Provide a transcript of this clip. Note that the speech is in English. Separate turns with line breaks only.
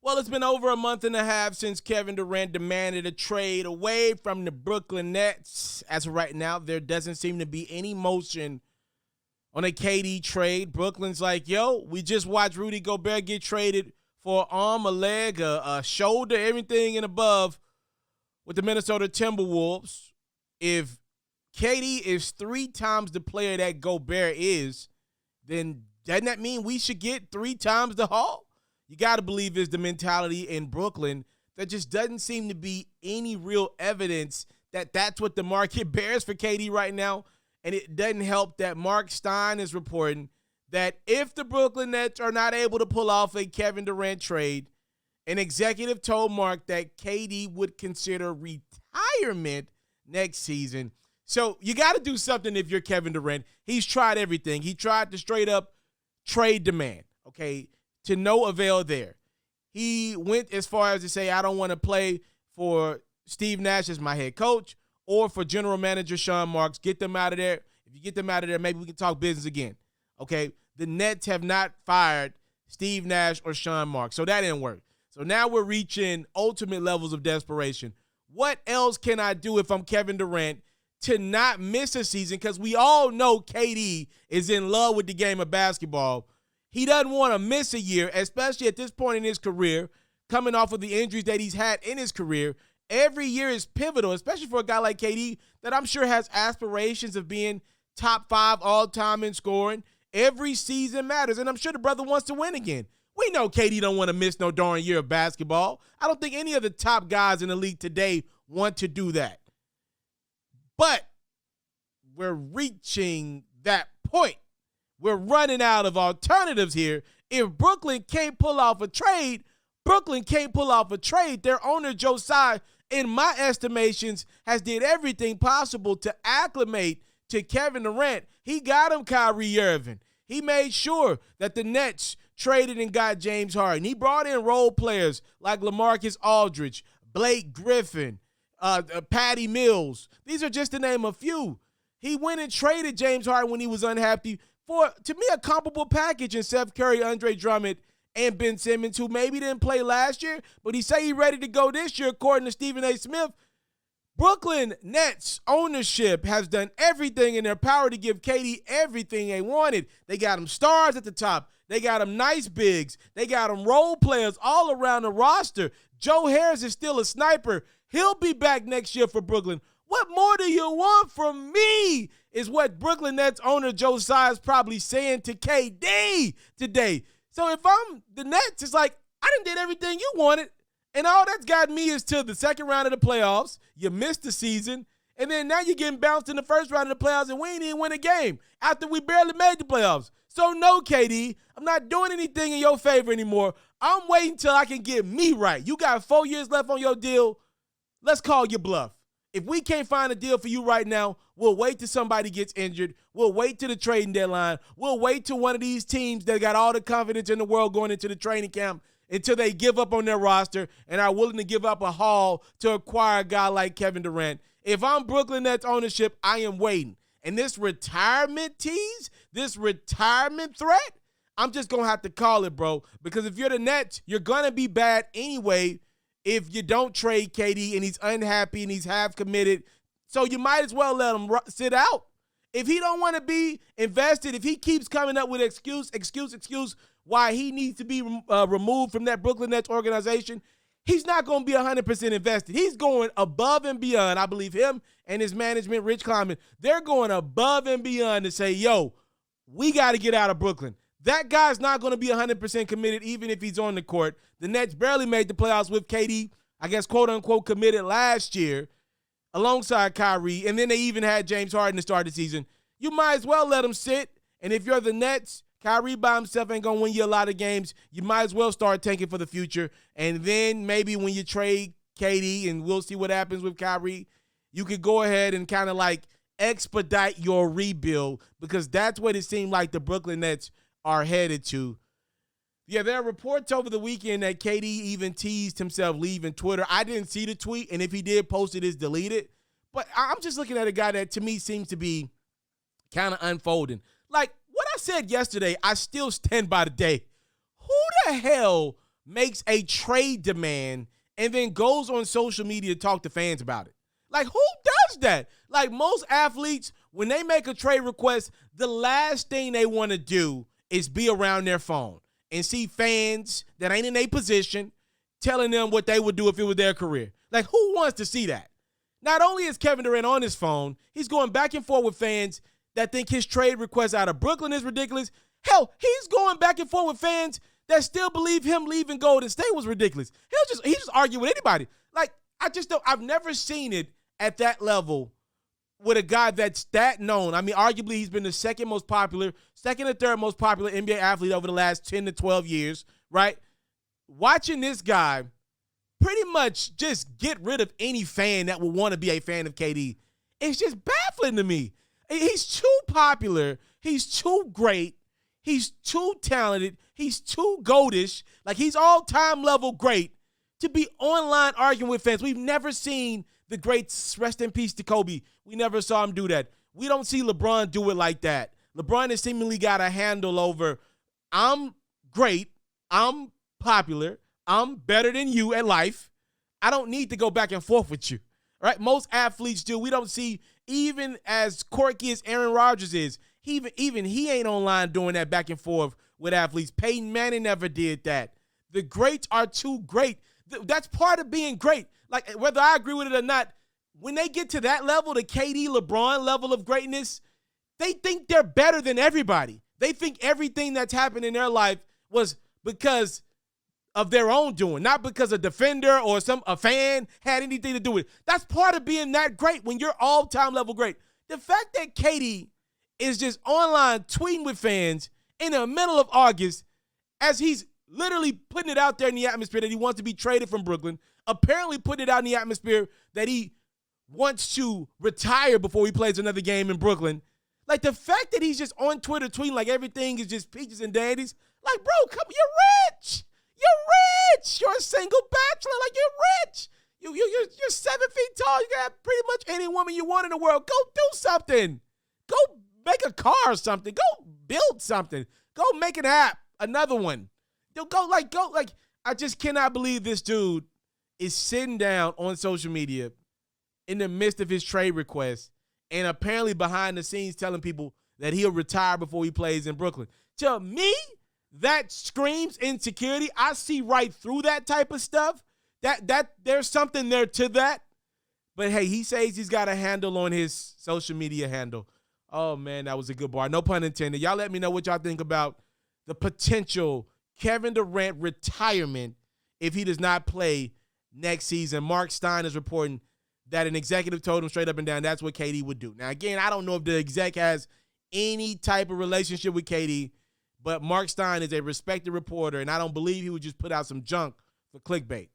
Well, it's been over a month and a half since Kevin Durant demanded a trade away from the Brooklyn Nets. As of right now, there doesn't seem to be any motion on a KD trade. Brooklyn's like, yo, we just watched Rudy Gobert get traded for an arm, a leg, a shoulder, everything and above with the Minnesota Timberwolves. If KD is 3 times the player that Gobert is, then doesn't that mean we should get 3 times the haul? You got to believe is the mentality in Brooklyn. There just doesn't seem to be any real evidence that that's what the market bears for KD right now. And it doesn't help that Mark Stein is reporting that if the Brooklyn Nets are not able to pull off a Kevin Durant trade, an executive told Mark that KD would consider retirement next season. So you got to do something if you're Kevin Durant. He's tried everything. He tried to straight up trade demand, okay, to no avail there. He went as far as to say, I don't want to play for Steve Nash as my head coach or for general manager Sean Marks. Get them out of there. If you get them out of there, maybe we can talk business again, okay? The Nets have not fired Steve Nash or Sean Marks, so that didn't work. So now we're reaching ultimate levels of desperation. What else can I do if I'm Kevin Durant to not miss a season? Because we all know KD is in love with the game of basketball. He doesn't want to miss a year, especially at this point in his career, coming off of the injuries that he's had in his career. Every year is pivotal, especially for a guy like KD that I'm sure has aspirations of being top 5 all-time in scoring. Every season matters, and I'm sure the brother wants to win again. We know KD don't want to miss no darn year of basketball. I don't think any of the top guys in the league today want to do that. But we're reaching that point. We're running out of alternatives here. If Brooklyn can't pull off a trade, Brooklyn can't pull off a trade. Their owner, Joe Tsai, in my estimations, has did everything possible to acclimate to Kevin Durant. He got him Kyrie Irving. He made sure that the Nets traded and got James Harden. He brought in role players like LaMarcus Aldridge, Blake Griffin, Patty Mills. These are just to name a few. He went and traded James Harden when he was unhappy for, to me, a comparable package in Seth Curry, Andre Drummond, and Ben Simmons, who maybe didn't play last year, but he say he's ready to go this year, according to Stephen A. Smith. Brooklyn Nets ownership has done everything in their power to give KD everything they wanted. They got him stars at the top. They got him nice bigs. They got him role players all around the roster. Joe Harris is still a sniper. He'll be back next year for Brooklyn. What more do you want from me is what Brooklyn Nets owner Joe Tsai is probably saying to KD today. So if I'm the Nets, it's like, I done did everything you wanted, and all that's got me is to the second round of the playoffs. You missed the season, and then now you're getting bounced in the first round of the playoffs, and we ain't even win a game after we barely made the playoffs. So no, KD, I'm not doing anything in your favor anymore. I'm waiting till I can get me right. You got 4 years left on your deal. Let's call your bluff. If we can't find a deal for you right now, we'll wait till somebody gets injured. We'll wait till the trading deadline. We'll wait till one of these teams that got all the confidence in the world going into the training camp until they give up on their roster and are willing to give up a haul to acquire a guy like Kevin Durant. If I'm Brooklyn Nets ownership, I am waiting. And this retirement tease, this retirement threat, I'm just going to have to call it, bro. Because if you're the Nets, you're going to be bad anyway if you don't trade KD and he's unhappy and he's half committed. So you might as well let him sit out. If he don't want to be invested, if he keeps coming up with excuse why he needs to be removed from that Brooklyn Nets organization, he's not going to be 100% invested. He's going above and beyond. I believe him and his management, Rich Kleiman, they're going above and beyond to say, yo, we got to get out of Brooklyn. That guy's not going to be 100% committed even if he's on the court. The Nets barely made the playoffs with KD, I guess, quote-unquote, committed last year alongside Kyrie, and then they even had James Harden to start the season. You might as well let him sit, and if you're the Nets, Kyrie by himself ain't going to win you a lot of games. You might as well start tanking for the future, and then maybe when you trade KD, and we'll see what happens with Kyrie, you could go ahead and kind of like expedite your rebuild because that's what it seemed like the Brooklyn Nets are headed to. Yeah, there are reports over the weekend that KD even teased himself leaving Twitter. I didn't see the tweet, and if he did post it, it's deleted. But I'm just looking at a guy that, to me, seems to be kind of unfolding. Like, what I said yesterday, I still stand by today. Who the hell makes a trade demand and then goes on social media to talk to fans about it. Like, who does that? Like, most athletes, when they make a trade request, the last thing they want to do is be around their phone and see fans that ain't in their position telling them what they would do if it was their career. Like, who wants to see that? Not only is Kevin Durant on his phone, he's going back and forth with fans that think his trade request out of Brooklyn is ridiculous. Hell, he's going back and forth with fans that still believe him leaving Golden State was ridiculous. He just argue with anybody. Like, I've never seen it at that level with a guy that's that known. I mean, arguably he's been the second or third most popular NBA athlete over the last 10 to 12 years, right? Watching this guy pretty much just get rid of any fan that would want to be a fan of KD, it's just baffling to me. He's too popular. He's too great. He's too talented. He's too goldish. Like, he's all-time level great to be online arguing with fans. We've never seen the greats, rest in peace to Kobe. We never saw him do that. We don't see LeBron do it like that. LeBron has seemingly got a handle over, I'm great, I'm popular, I'm better than you at life. I don't need to go back and forth with you. Right? Most athletes do. We don't see, even as quirky as Aaron Rodgers is, even he ain't online doing that back and forth with athletes. Peyton Manning never did that. The greats are too great. That's part of being great. Like, whether I agree with it or not, when they get to that level, the KD, LeBron level of greatness, they think they're better than everybody. They think everything that's happened in their life was because of their own doing, not because a defender or a fan had anything to do with it. That's part of being that great when you're all-time level great. The fact that KD is just online tweeting with fans in the middle of August as he's literally putting it out there in the atmosphere that he wants to be traded from Brooklyn, apparently putting it out in the atmosphere that he wants to retire before he plays another game in Brooklyn. Like, the fact that he's just on Twitter tweeting like everything is just peaches and dandies, like, bro, you're rich. You're rich. You're a single bachelor. Like, you're rich. You're 7 feet tall. You can have pretty much any woman you want in the world. Go do something. Go make a car or something. Go build something. Go make an app. Another one. Go. I just cannot believe this dude is sitting down on social media in the midst of his trade request and apparently behind the scenes telling people that he'll retire before he plays in Brooklyn. To me, that screams insecurity. I see right through that type of stuff. That there's something there to that. But hey, he says he's got a handle on his social media handle. Oh man, that was a good bar. No pun intended. Y'all let me know what y'all think about the potential Kevin Durant retirement if he does not play next season. Mark Stein is reporting that an executive told him straight up and down that's what KD would do. Now, again, I don't know if the exec has any type of relationship with KD, but Mark Stein is a respected reporter, and I don't believe he would just put out some junk for clickbait.